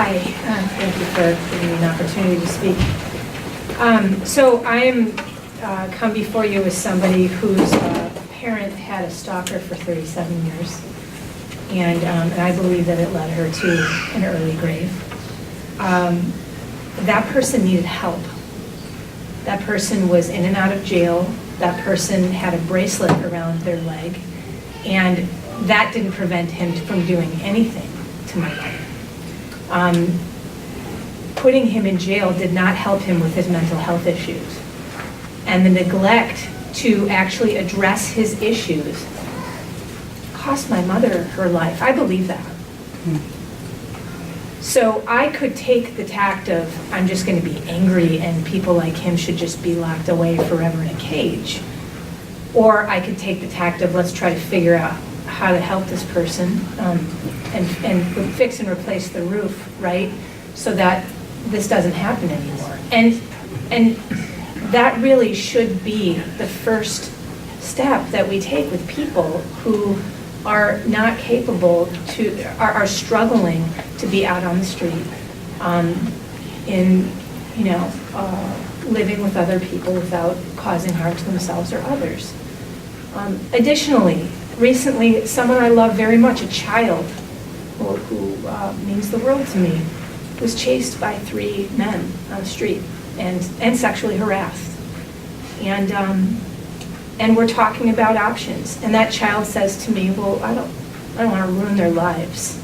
Hi, thank you for giving me an opportunity to speak. So I am come before you as somebody whose parent had a stalker for 37 years, and I believe that it led her to an early grave. That person needed help. That person was in and out of jail. That person had a bracelet around their leg, and that didn't prevent him from doing anything to my life. Putting him in jail did not help him with his mental health issues. And the neglect to actually address his issues cost my mother her life. I believe that. So I could take the tact of, I'm just going to be angry and people like him should just be locked away forever in a cage. Or I could take the tact of, let's try to figure out how to help this person and fix and replace the roof, right? So that this doesn't happen anymore. And that really should be the first step that we take with people who are not capable to, are struggling to be out on the street, living with other people without causing harm to themselves or others. Additionally, recently, someone I love very much, a child who means the world to me, was chased by 3 men on the street and sexually harassed. And we're talking about options. And that child says to me, well, I don't want to ruin their lives.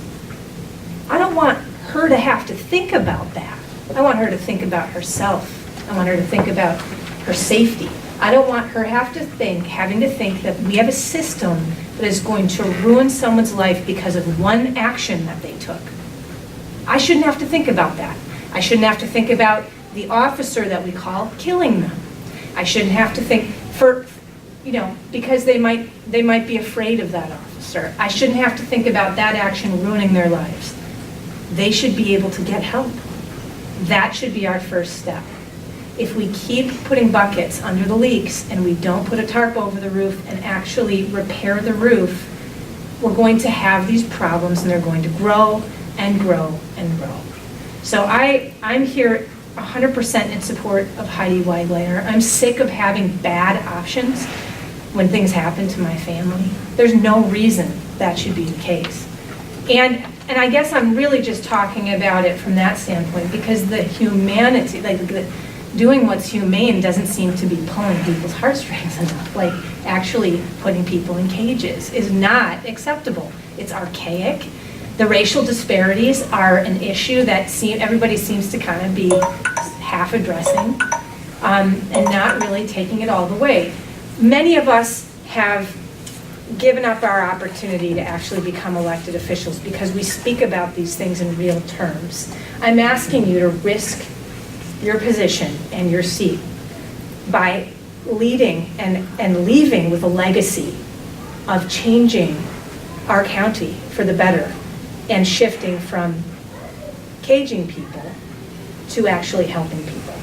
I don't want her to have to think about that. I want her to think about herself. I want her to think about her safety. I don't want her having to think that we have a system that is going to ruin someone's life because of one action that they took. I shouldn't have to think about that. I shouldn't have to think about the officer that we call killing them. I shouldn't have to think because they might be afraid of that officer. I shouldn't have to think about that action ruining their lives. They should be able to get help. That should be our first step. If we keep putting buckets under the leaks and we don't put a tarp over the roof and actually repair the roof, we're going to have these problems and they're going to grow and grow and grow. So I'm here 100% in support of Heidi Weiglander. I'm sick of having bad options when things happen to my family. There's no reason that should be the case. And I guess I'm really just talking about it from that standpoint because the humanity, doing what's humane doesn't seem to be pulling people's heartstrings enough. Like actually putting people in cages is not acceptable. It's archaic. The racial disparities are an issue that everybody seems to kind of be half addressing and not really taking it all the way. Many of us have given up our opportunity to actually become elected officials because we speak about these things in real terms. I'm asking you to risk your position and your seat by leading and leaving with a legacy of changing our county for the better and shifting from caging people to actually helping people.